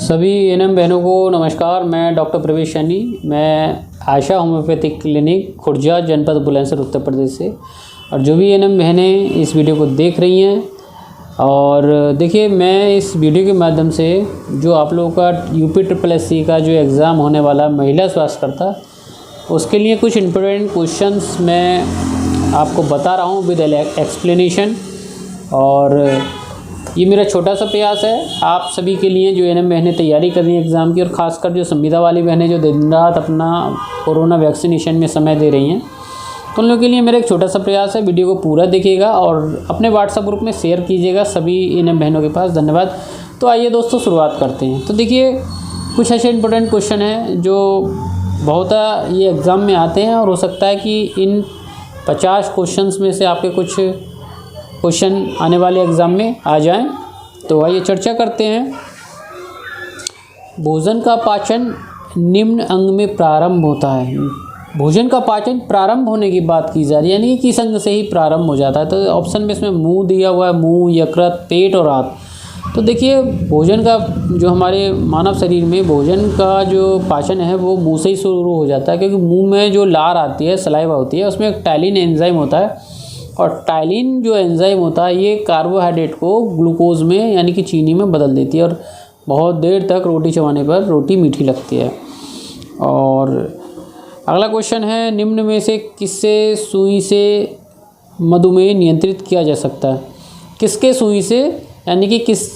सभी एनएम बहनों को नमस्कार। मैं डॉक्टर प्रवेश सैनी, मैं आशा होम्योपैथिक क्लिनिक खुर्जा जनपद बुलंदशहर उत्तर प्रदेश से। और जो भी एनएम बहनें इस वीडियो को देख रही हैं, और देखिए मैं इस वीडियो के माध्यम से जो आप लोगों का UPSSC का जो एग्ज़ाम होने वाला महिला स्वास्थ्यकर्ता, उसके लिए कुछ इम्पोर्टेंट क्वेश्चंस मैं आपको बता रहा हूँ विद एक्सप्लेनेशन। और ये मेरा छोटा सा प्रयास है आप सभी के लिए जो एनएम बहनें तैयारी कर रही हैं एग्ज़ाम की, और ख़ासकर जो संविदा वाली बहनें जो दिन रात अपना कोरोना वैक्सीनेशन में समय दे रही हैं, तो उन लोगों के लिए मेरा एक छोटा सा प्रयास है। वीडियो को पूरा देखिएगा और अपने व्हाट्सएप ग्रुप में शेयर कीजिएगा सभी एनएम बहनों के पास। धन्यवाद। तो आइए दोस्तों शुरुआत करते हैं। तो देखिए कुछ ऐसे इंपॉर्टेंट क्वेश्चन हैं जो बहुत ये एग्ज़ाम में आते हैं, और हो सकता है कि इन 50 क्वेश्चंस में से आपके कुछ क्वेश्चन आने वाले एग्ज़ाम में आ जाएं। तो आइए चर्चा करते हैं। भोजन का पाचन निम्न अंग में प्रारंभ होता है। भोजन का पाचन प्रारंभ होने की बात की जा रही है, यानी कि किस अंग से ही प्रारंभ हो जाता है। तो ऑप्शन में इसमें मुंह दिया हुआ है, मुंह, यकृत, पेट और आंत। तो देखिए भोजन का जो हमारे मानव शरीर में भोजन का जो पाचन है वो मुंह से ही शुरू हो जाता है, क्योंकि मुंह में जो लार आती है, सलाइवा होती है, उसमें एक टाइलिन एंजाइम होता है। और टाइलिन जो एंजाइम होता है ये कार्बोहाइड्रेट को ग्लूकोज में यानी कि चीनी में बदल देती है, और बहुत देर तक रोटी चबाने पर रोटी मीठी लगती है। और अगला क्वेश्चन है, निम्न में से किससे सुई से मधुमेह नियंत्रित किया जा सकता है। किसके सुई से, यानी कि किस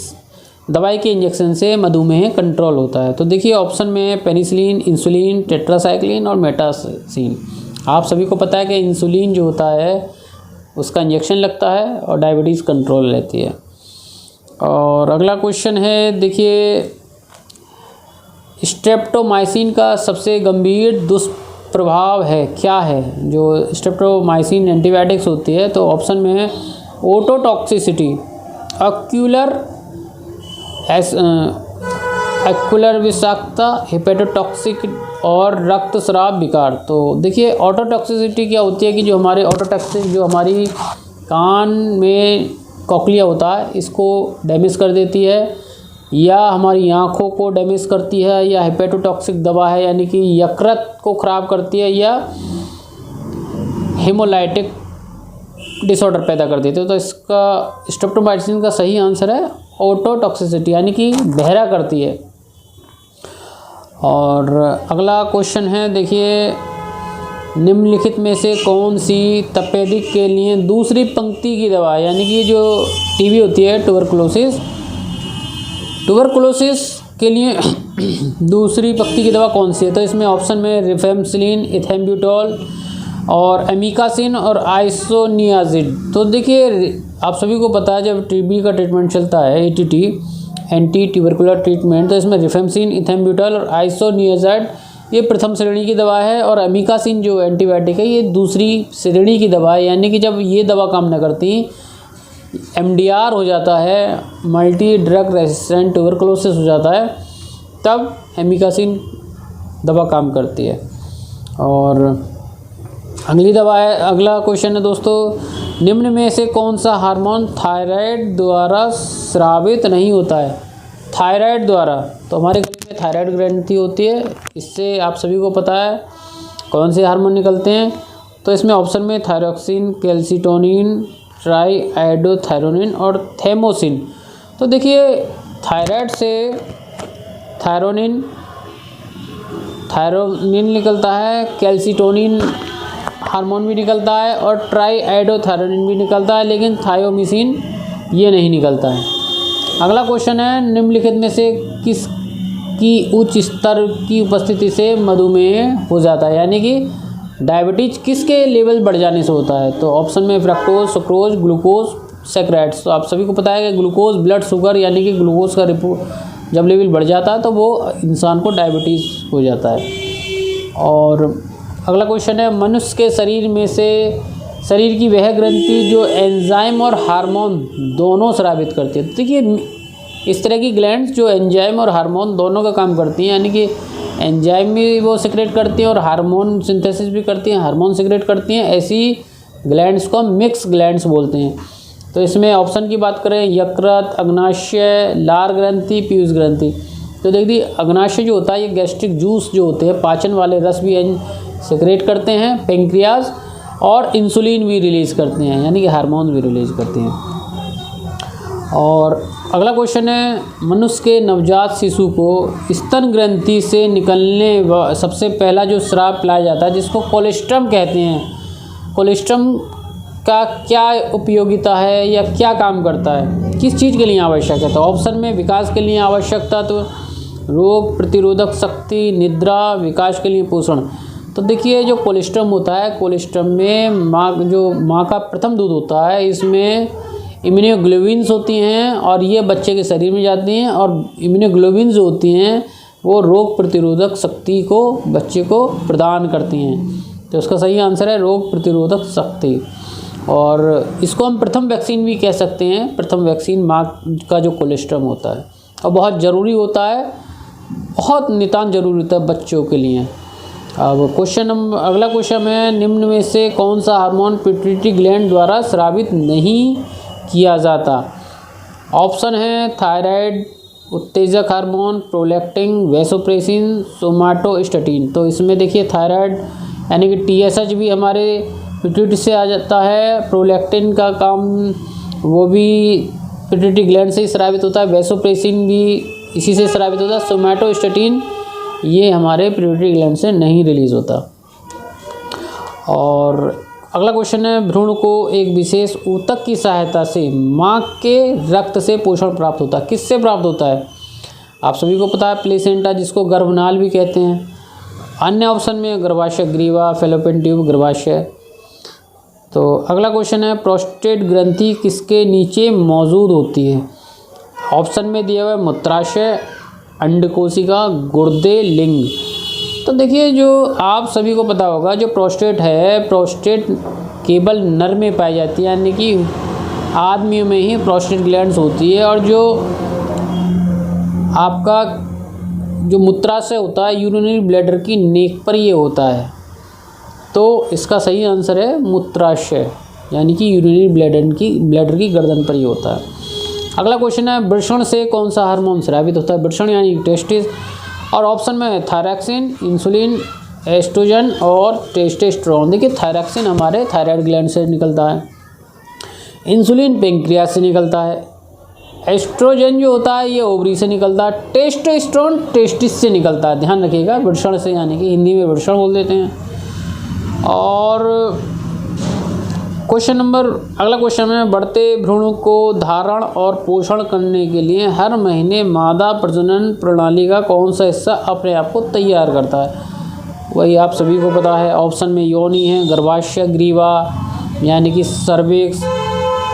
दवाई के इंजेक्शन से मधुमेह कंट्रोल होता है। तो देखिए ऑप्शन में है पेनिसिलिन, इंसुलिन, टेट्रासाइक्लिन और मेटासिन। आप सभी को पता है कि इंसुलिन जो होता है उसका इंजेक्शन लगता है और डायबिटीज़ कंट्रोल रहती है। और अगला क्वेश्चन है, देखिए स्ट्रेप्टोमाइसिन का सबसे गंभीर दुष्प्रभाव है क्या है। जो स्ट्रेप्टोमाइसिन एंटीबायोटिक्स होती है, तो ऑप्शन में है ओटोटॉक्सिसिटी, एक्यूलर विषाक्तता, हेपेटोटॉक्सिक और रक्तस्राव विकार। तो देखिए ऑटोटॉक्सिसिटी क्या होती है कि जो हमारी कान में कॉक्लिया होता है इसको डैमेज कर देती है, या हमारी आँखों को डैमेज करती है, या हेपेटोटॉक्सिक दवा है यानी कि यकृत को ख़राब करती है, या हेमोलाइटिक डिसऑर्डर पैदा कर देती है। तो इसका स्ट्रेप्टोमाइसिन का सही आंसर है ओटोटॉक्सिसिटी, यानी कि बहरा करती है। और अगला क्वेश्चन है, देखिए निम्नलिखित में से कौन सी तपेदिक के लिए दूसरी पंक्ति की दवा, यानी कि जो टीबी होती है, ट्यूबरकुलोसिस के लिए दूसरी पंक्ति की दवा कौन सी है। तो इसमें ऑप्शन में रिफेम्पसिलिन, इथेम्ब्यूटॉल और एमिकासिन और आइसोनियाजिड। तो देखिए आप सभी को पता है जब टीबी का ट्रीटमेंट चलता है ATT, एंटी ट्यूबरकुलर ट्रीटमेंट, तो इसमें रिफेम्पसिन, इथेम्ब्यूटॉल और आइसोनियाजिड ये प्रथम श्रेणी की दवा है, और एमिकासिन जो एंटीबायोटिक है ये दूसरी श्रेणी की दवा है। यानी कि जब ये दवा काम न करती, MDR हो जाता है, मल्टी ड्रग रेसिस्टेंट ट्यूबरकुलोसिस हो जाता है, तब एमिकासिन दवा काम करती है। और अगला क्वेश्चन है दोस्तों, निम्न में से कौन सा हार्मोन थायराइड द्वारा स्रावित नहीं होता है। थायराइड द्वारा, तो हमारे गले में थायराइड ग्रंथि होती है, इससे आप सभी को पता है कौन से हार्मोन निकलते हैं। तो इसमें ऑप्शन में थायरोक्सिन, कैल्सिटोनिन, ट्राईआइडोथायरोनिन और थैमोसिन। तो देखिए थायराइड से थायरोनिन निकलता है, कैल्सिटोनिन हार्मोन भी निकलता है और ट्राईआइडोथायरोनिन भी निकलता है, लेकिन थायोमिसिन ये नहीं निकलता है। अगला क्वेश्चन है, निम्नलिखित में से किस की उच्च स्तर की उपस्थिति से मधुमेह हो जाता है, यानी कि डायबिटीज़ किसके लेवल बढ़ जाने से होता है। तो ऑप्शन में फ्रक्टोज, सुक्रोज, ग्लूकोज, सैकराइड्स। तो आप सभी को पता है कि ग्लूकोज ब्लड शुगर यानी कि ग्लूकोज का जब लेवल बढ़ जाता है तो वो इंसान को डायबिटीज़ हो जाता है। और अगला क्वेश्चन है, मनुष्य के शरीर की वह ग्रंथि जो एंजाइम और हार्मोन दोनों स्रावित करती है। देखिए इस तरह की ग्लैंड्स जो एंजाइम और हार्मोन दोनों का काम करती हैं, यानी कि एंजाइम भी वो सिक्रेट करती हैं और हार्मोन सिंथेसिस भी करती हैं, हार्मोन सिक्रेट करती हैं। ऐसी ग्लैंड्स को मिक्स ग्लैंड्स बोलते हैं। तो इसमें ऑप्शन की बात करें, यकृत, अग्नाशय, लार ग्रंथि, पीयूष ग्रंथि। तो देखिए अग्नाशय जो होता है ये गैस्ट्रिक जूस जो होते हैं, पाचन वाले रस भी सेक्रेट करते हैं पेंक्रियाज, और इंसुलिन भी रिलीज़ करते हैं, यानी कि हार्मोन भी रिलीज़ करते हैं। और अगला क्वेश्चन है, मनुष्य के नवजात शिशु को स्तन ग्रंथि से निकलने सबसे पहला जो स्राव पिलाया जाता है जिसको कोलेस्ट्रम कहते हैं, कोलेस्ट्रम का क्या उपयोगिता है या क्या काम करता है, किस चीज़ के लिए आवश्यक है? तो ऑप्शन में विकास के लिए आवश्यक तत्व, रोग प्रतिरोधक शक्ति, निद्रा, विकास के लिए पोषण। तो देखिए जो कोलेस्ट्रम होता है, कोलेस्ट्रम में माँ का प्रथम दूध होता है, इसमें इम्यूनोग्लोबिन्स होती हैं और ये बच्चे के शरीर में जाती हैं, और इम्यूनोग्लोबिन्स जो होती हैं वो रोग प्रतिरोधक शक्ति को बच्चे को प्रदान करती हैं। तो इसका सही आंसर है रोग प्रतिरोधक शक्ति। और इसको हम प्रथम वैक्सीन भी कह सकते हैं, प्रथम वैक्सीन माँ का जो कोलेस्ट्रम होता है, और बहुत ज़रूरी होता है, बहुत नितांत ज़रूरी होता है बच्चों के लिए। अब अगला क्वेश्चन है, निम्न में से कौन सा हार्मोन पिट्यूटरी ग्लैंड द्वारा स्रावित नहीं किया जाता? ऑप्शन है थायराइड उत्तेजक हार्मोन, प्रोलैक्टिन, वैसोप्रेसिन, सोमाटोस्टैटिन। तो इसमें देखिए थायराइड यानी कि TSH भी हमारे पिट्यूटरी से आ जाता है, प्रोलैक्टिन का काम वो भी पिट्यूटरी ग्लैंड से ही स्रावित होता है, वैसोप्रेसिन भी इसी से स्रावित होता है, सोमाटोस्टैटिन ये हमारे पिट्यूटरी ग्लैंड से नहीं रिलीज़ होता। और अगला क्वेश्चन है, भ्रूण को एक विशेष ऊतक की सहायता से माँ के रक्त से पोषण प्राप्त होता है, किससे प्राप्त होता है? आप सभी को पता है प्लेसेंटा, जिसको गर्भनाल भी कहते हैं। अन्य ऑप्शन में गर्भाशय ग्रीवा, फैलोपियन ट्यूब, गर्भाशय। तो अगला क्वेश्चन है, प्रोस्टेट ग्रंथि किसके नीचे मौजूद होती है? ऑप्शन में दिया हुआ है मूत्राशय, अंडकोशिका, गुर्दे, लिंग। तो देखिए जो आप सभी को पता होगा, जो प्रोस्टेट है, प्रोस्टेट केवल नर में पाई जाती है, यानी कि आदमियों में ही प्रोस्टेट ग्लैंड्स होती है, और जो आपका जो मूत्राशय होता है यूरिनरी ब्लैडर की नेक पर ये होता है। तो इसका सही आंसर है मूत्राशय, यानी कि यूरिनरी ब्लैडर की गर्दन पर ही होता है। अगला क्वेश्चन है, वृषण से कौन सा हार्मोन स्रावित होता है? वृषण यानी टेस्टिस, और ऑप्शन में थायरॉक्सिन, इंसुलिन, एस्ट्रोजन और टेस्टोस्टेरोन। देखिए थायरॉक्सिन हमारे थायराइड ग्लैंड से निकलता है, इंसुलिन पेंक्रियास से निकलता है, एस्ट्रोजन जो होता है ये ओवरी से निकलता है, टेस्टोस्टेरोन टेस्टिस से निकलता है। ध्यान रखिएगा, वृषण से यानी कि हिंदी में वृषण बोल देते हैं। और अगला क्वेश्चन है, बढ़ते भ्रूण को धारण और पोषण करने के लिए हर महीने मादा प्रजनन प्रणाली का कौन सा हिस्सा अपने आप को तैयार करता है? वही आप सभी को पता है, ऑप्शन में योनि है, गर्भाशय ग्रीवा यानी कि सर्विक्स,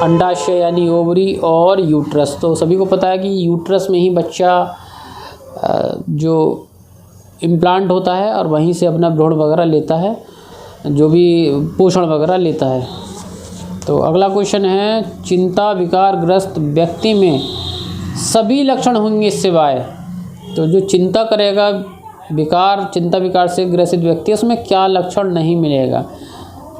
अंडाशय यानी ओवरी, और यूट्रस। तो सभी को पता है कि यूट्रस में ही बच्चा जो इम्प्लांट होता है और वहीं से अपना भ्रूण वगैरह लेता है, जो भी पोषण वगैरह लेता है। तो अगला क्वेश्चन है, चिंता विकार ग्रस्त व्यक्ति में सभी लक्षण होंगे सिवाय, तो जो चिंता करेगा चिंता विकार से ग्रसित व्यक्ति, उसमें क्या लक्षण नहीं मिलेगा?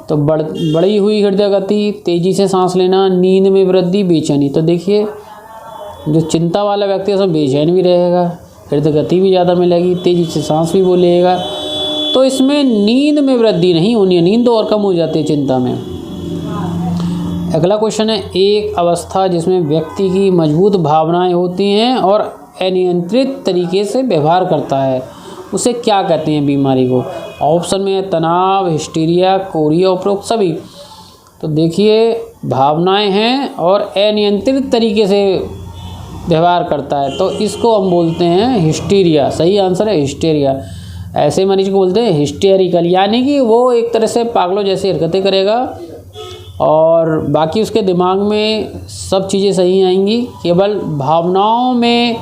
तो बढ़ी हुई हृदय गति, तेज़ी से सांस लेना, नींद में वृद्धि, बेचैनी। तो देखिए जो चिंता वाला व्यक्ति है उसमें बेचैन भी रहेगा, हृदय गति भी ज़्यादा मिलेगी, तेज़ी से सांस भी वो लेगा। तो इसमें नींद में वृद्धि नहीं होनी है, नींद तो और कम हो जाती है चिंता में। अगला क्वेश्चन है, एक अवस्था जिसमें व्यक्ति की मजबूत भावनाएं होती हैं और अनियंत्रित तरीके से व्यवहार करता है, उसे क्या कहते हैं बीमारी को? ऑप्शन में है तनाव, हिस्टीरिया, कोरिया, उपरोक्त सभी। तो देखिए भावनाएं हैं और अनियंत्रित तरीके से व्यवहार करता है, तो इसको हम बोलते हैं हिस्टीरिया। सही आंसर है हिस्टीरिया। ऐसे मरीज को बोलते हैं हिस्टेरिकल, यानी कि वो एक तरह से पागलों जैसी हरकतें करेगा और बाकी उसके दिमाग में सब चीज़ें सही आएंगी, केवल भावनाओं में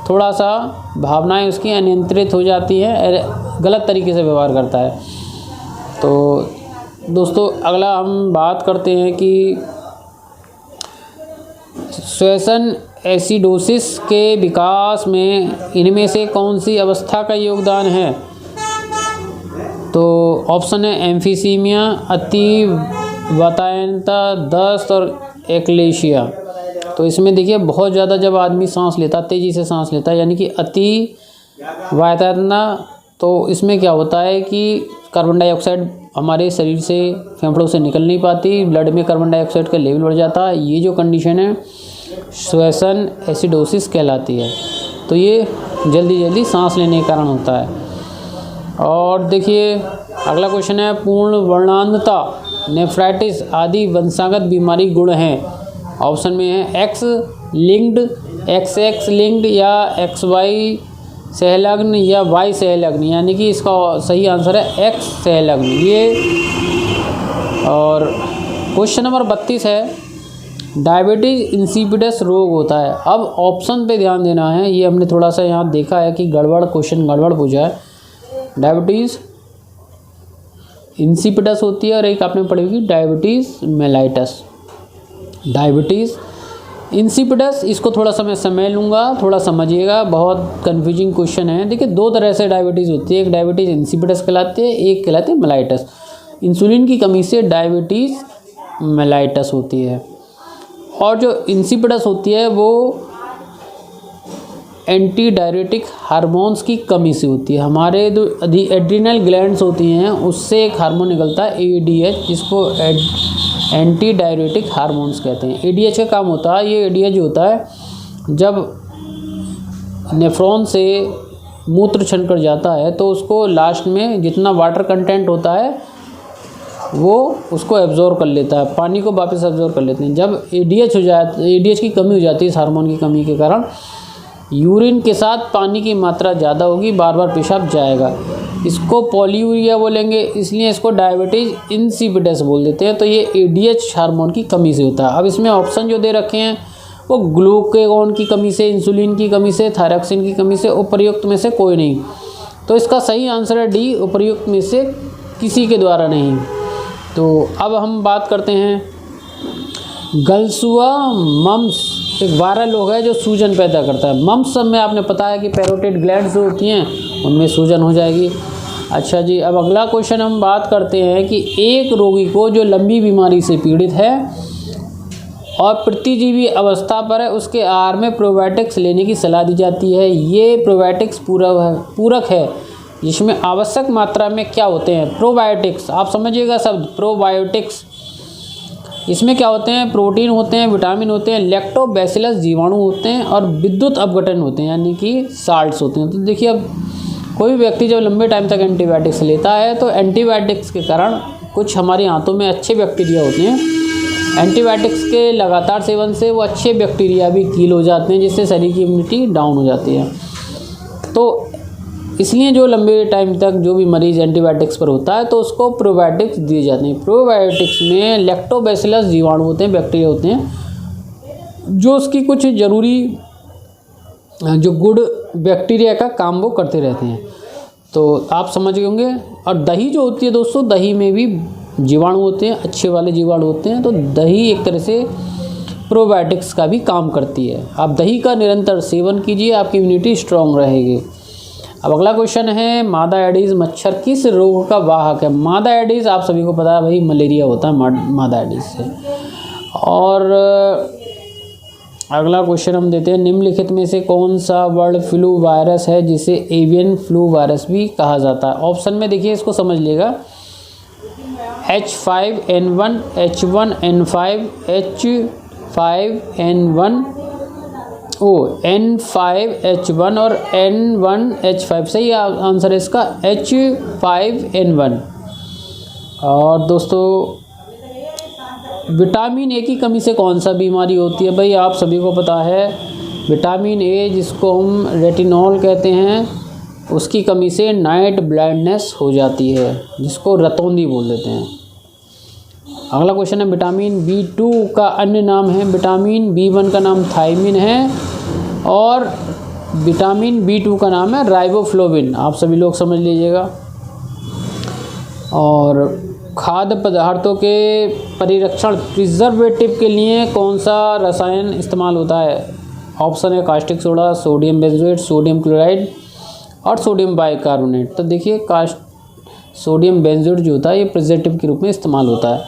थोड़ा सा भावनाएं उसकी अनियंत्रित हो जाती हैं, गलत तरीके से व्यवहार करता है। तो दोस्तों अगला हम बात करते हैं कि श्वसन एसिडोसिस के विकास में इनमें से कौन सी अवस्था का योगदान है? तो ऑप्शन है एम्फीसीमिया, अति वातायनता, दस्त और एक्लेशिया। तो इसमें देखिए बहुत ज़्यादा जब आदमी सांस लेता, तेज़ी से सांस लेता है, यानी कि अति वायताना, तो इसमें क्या होता है कि कार्बन डाइऑक्साइड हमारे शरीर से, फेफड़ों से निकल नहीं पाती, ब्लड में कार्बन डाइऑक्साइड का लेवल बढ़ जाता है। ये जो कंडीशन है श्वसन एसिडोसिस कहलाती है। तो ये जल्दी सांस लेने के कारण होता है। और देखिए अगला क्वेश्चन है, पूर्ण वर्णांधता, नेफ्राइटिस आदि वंशागत बीमारी गुण हैं। ऑप्शन में है एक्स लिंक्ड, XX लिंक्ड, या XY सहलग्न, या Y सहलग्न, यानी कि इसका सही आंसर है X सहलग्न ये। और क्वेश्चन नंबर 32 है, डायबिटीज़ इंसिपिडस रोग होता है। अब ऑप्शन पे ध्यान देना है, ये हमने थोड़ा सा यहाँ देखा है कि क्वेश्चन गड़बड़ पूछा है। डायबिटीज़ इंसिपिडस होती है और एक आपने पढ़ी होगी डायबिटीज़ मेलाइटस। डायबिटीज़ इंसिपिडस, इसको थोड़ा सा मैं समय लूँगा, थोड़ा समझिएगा, बहुत कन्फ्यूजिंग क्वेश्चन है। देखिए दो तरह से डायबिटीज़ होती है, एक डायबिटीज़ इंसिपिडस कहलाती है, एक कहलाती है मेलाइटस। इंसुलिन की कमी से डायबिटीज़ मेलाइटस होती है। और जो इंसिपिडस होती है वो एंटी डायरेटिक हार्मोन्स की कमी से होती है। हमारे जो एड्रिनल ग्लैंड्स होती हैं उससे एक हार्मोन निकलता है ADH, जिसको एंटी डायरेटिक हार्मोन्स कहते हैं। ADH का काम होता है, ये ADH होता है जब नेफ्रॉन से मूत्र छन कर जाता है तो उसको लास्ट में जितना वाटर कंटेंट होता है वो उसको एब्जॉर्ब कर लेता है, पानी को वापस एब्जॉर्ब कर लेते हैं। जब ADH की कमी हो जाती है, इस हार्मोन की कमी के कारण यूरिन के साथ पानी की मात्रा ज़्यादा होगी, बार बार पेशाब जाएगा, इसको पॉलीयूरिया बोलेंगे, इसलिए इसको डायबिटीज़ इंसिपिडस बोल देते हैं। तो ये ADH हार्मोन की कमी से होता है। अब इसमें ऑप्शन जो दे रखे हैं वो ग्लूकागॉन की कमी से, इंसुलिन की कमी से, थायरॉक्सिन की कमी से, उपर्युक्त में से कोई नहीं। तो इसका सही आंसर है D, उपर्युक्त में से किसी के द्वारा नहीं। तो अब हम बात करते हैं, गलसुआ मम्स एक वायरल रोग है जो सूजन पैदा करता है। मम्स में आपने पता है कि पैरोटिड ग्लैंड्स जो होती हैं उनमें सूजन हो जाएगी। अच्छा जी, अब अगला क्वेश्चन हम बात करते हैं कि एक रोगी को जो लंबी बीमारी से पीड़ित है और प्रतिजीवी अवस्था पर है, उसके आहार में प्रोबायोटिक्स लेने की सलाह दी जाती है। ये प्रोबायोटिक्स पूरक है जिसमें आवश्यक मात्रा में क्या होते हैं, प्रोबायोटिक्स। आप समझिएगा शब्द प्रोबायोटिक्स। इसमें क्या होते हैं, प्रोटीन होते हैं, विटामिन होते हैं, लैक्टोबैसिलस जीवाणु होते हैं और विद्युत अपघटन होते हैं, यानी कि साल्ट्स होते हैं। तो देखिए अब कोई व्यक्ति जब लंबे टाइम तक एंटीबायोटिक्स लेता है तो एंटीबायोटिक्स के कारण कुछ हमारी आंतों में अच्छे बैक्टीरिया होते हैं। एंटीबायोटिक्स के लगातार सेवन से वो अच्छे बैक्टीरिया भी कील हो जाते हैं, जिससे शरीर की इम्यूनिटी डाउन हो जाती है। तो इसलिए जो लंबे टाइम तक जो भी मरीज़ एंटीबायोटिक्स पर होता है तो उसको प्रोबायोटिक्स दिए जाते हैं। प्रोबायोटिक्स में लैक्टोबैसिलस जीवाणु होते हैं, बैक्टीरिया होते हैं, जो उसकी कुछ ज़रूरी जो गुड बैक्टीरिया का काम वो करते रहते हैं। तो आप समझ गए होंगे। और दही जो होती है दोस्तों, दही में भी जीवाणु होते हैं, अच्छे वाले जीवाणु होते हैं। तो दही एक तरह से प्रोबायोटिक्स का भी काम करती है। आप दही का निरंतर सेवन कीजिए, आपकी इम्यूनिटी स्ट्रांग रहेगी। अब अगला क्वेश्चन है, मादा एडीज़ मच्छर किस रोग का वाहक है। मादा एडीज़ आप सभी को पता है भाई, मलेरिया होता है मादा एडीज़ से। और अगला क्वेश्चन हम देते हैं, निम्नलिखित में से कौन सा बर्ड फ्लू वायरस है जिसे एवियन फ्लू वायरस भी कहा जाता है। ऑप्शन में देखिए, इसको समझ लीजिएगा, H5N1, H1N5, H5N1, N5H1 और N1H5। सही आंसर है इसका H5N1। और दोस्तों, विटामिन ए की कमी से कौन सा बीमारी होती है। भाई आप सभी को पता है, विटामिन ए जिसको हम रेटिनॉल कहते हैं, उसकी कमी से नाइट ब्लाइंडनेस हो जाती है, जिसको रतौंधी बोल देते हैं। अगला क्वेश्चन है, विटामिन B2 का अन्य नाम है। विटामिन B1 का नाम थायमिन है और विटामिन B2 का नाम है राइबोफ्लोविन। आप सभी लोग समझ लीजिएगा। और खाद्य पदार्थों के परिरक्षण प्रिजर्वेटिव के लिए कौन सा रसायन इस्तेमाल होता है। ऑप्शन है caustic soda, sodium benzoate, sodium chloride और सोडियम बाइकार्बोनेट। तो देखिए सोडियम बेंजोएट जो होता है ये प्रिजर्वेटिव के रूप में इस्तेमाल होता है।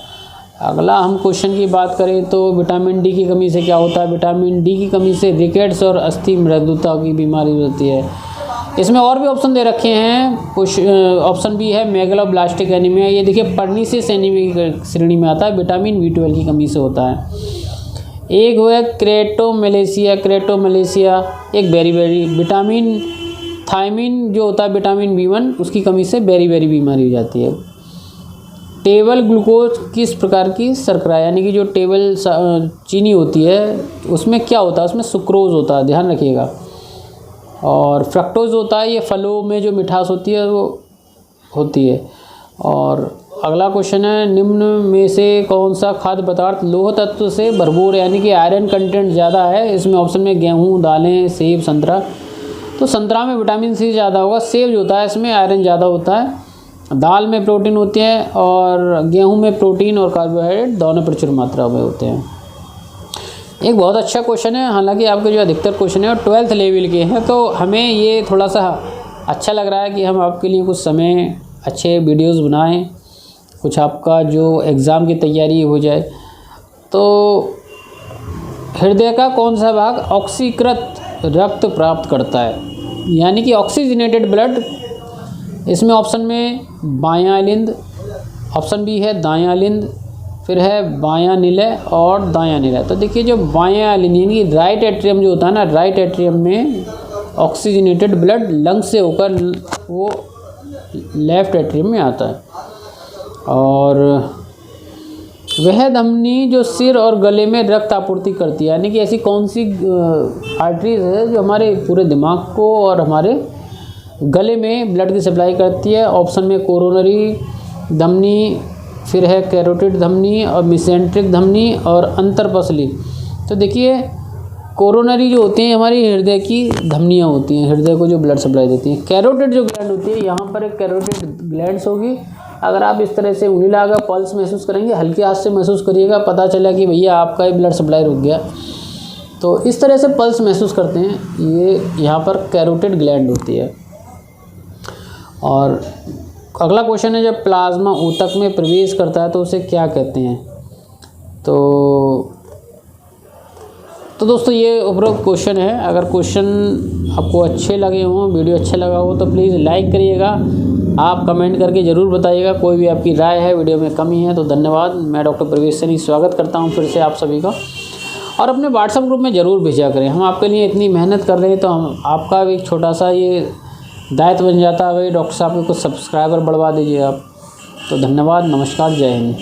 अगला हम क्वेश्चन की बात करें तो विटामिन डी की कमी से क्या होता है। विटामिन डी की कमी से रिकेट्स और अस्थि मृदुता की बीमारी होती है। इसमें और भी ऑप्शन दे रखे हैं। कुछ ऑप्शन भी है मेगलोब्लास्टिक एनीमिया, ये देखिए पर्निसिस एनीमिया की श्रेणी में आता है, विटामिन B12 की कमी से होता है। एक हुआ क्रेटोमलेशिया, क्रेटोमलेशिया एक बेरी विटामिन थायमिन जो होता है विटामिन B1 उसकी कमी से बेरी बीमारी हो जाती है। टेबल ग्लूकोज किस प्रकार की शर्करा, यानी कि जो टेबल चीनी होती है उसमें क्या होता है, उसमें सुक्रोज होता है, ध्यान रखिएगा। और फ्रक्टोज होता है, ये फलों में जो मिठास होती है वो होती है। और अगला क्वेश्चन है निम्न में से कौन सा खाद्य पदार्थ लौह तत्व से भरपूर है, यानी कि आयरन कंटेंट ज़्यादा है। इसमें ऑप्शन में गेहूँ, दालें, सेब, संतरा। तो संतरा में विटामिन सी ज़्यादा होगा, सेब जो होता है इसमें आयरन ज़्यादा होता है, दाल में प्रोटीन होती है और गेहूं में प्रोटीन और कार्बोहाइड्रेट दोनों प्रचुर मात्रा में होते हैं। एक बहुत अच्छा क्वेश्चन है, हालांकि आपके जो अधिकतर क्वेश्चन है वो 12th लेवल के हैं, तो हमें ये थोड़ा सा अच्छा लग रहा है कि हम आपके लिए कुछ समय अच्छे वीडियोस बनाएं, कुछ आपका जो एग्ज़ाम की तैयारी हो जाए। तो हृदय का कौन सा भाग ऑक्सीकृत रक्त प्राप्त करता है, यानी कि ऑक्सीजनेटेड ब्लड। इसमें ऑप्शन में बायां लिंद, ऑप्शन बी है दायां लिंद, फिर है बायां निलय और दायां निलय। तो देखिए जो बायां लिंद यानी कि राइट एट्रियम जो होता है ना, राइट एट्रियम में ऑक्सीजनेटेड ब्लड लंग से होकर वो लेफ्ट एट्रियम में आता है। और वह धमनी जो सिर और गले में रक्त आपूर्ति करती है, यानी कि ऐसी कौन सी आर्टरीज है जो हमारे पूरे दिमाग को और हमारे गले में ब्लड की सप्लाई करती है। ऑप्शन में कोरोनरी धमनी, फिर है कैरोटिड धमनी और मिसेंट्रिक धमनी और अंतरपसली। तो देखिए कोरोनरी जो होती हैं हमारी हृदय की धमनियाँ होती हैं, हृदय को जो ब्लड सप्लाई देती हैं। कैरोटिड जो ग्लैंड होती है, यहाँ पर एक कैरोटिड ग्लैंड्स होगी। अगर आप इस तरह से उंगली लगाकर पल्स महसूस करेंगे, हल्के हाथ से महसूस करिएगा, पता चला कि भैया आपका ही ब्लड सप्लाई रुक गया। तो इस तरह से पल्स महसूस करते हैं, ये यहाँ पर कैरोटिड ग्लैंड होती है। और अगला क्वेश्चन है जब प्लाज्मा ऊतक में प्रवेश करता है तो उसे क्या कहते हैं। तो दोस्तों ये उपरोक्त क्वेश्चन है। अगर क्वेश्चन आपको अच्छे लगे हों, वीडियो अच्छा लगा हो तो प्लीज़ लाइक करिएगा, आप कमेंट करके ज़रूर बताइएगा कोई भी आपकी राय है, वीडियो में कमी है तो धन्यवाद। मैं डॉक्टर प्रवेश सैनी स्वागत करता हूँ फिर से आप सभी का, और अपने व्हाट्सएप ग्रुप में ज़रूर भेजा करें। हम आपके लिए इतनी मेहनत कर रहे हैं तो हम आपका भी एक छोटा सा ये दायित्व बन जाता है, भाई डॉक्टर साहब के कुछ सब्सक्राइबर बढ़वा दीजिए आप। तो धन्यवाद, नमस्कार, जय हिंद।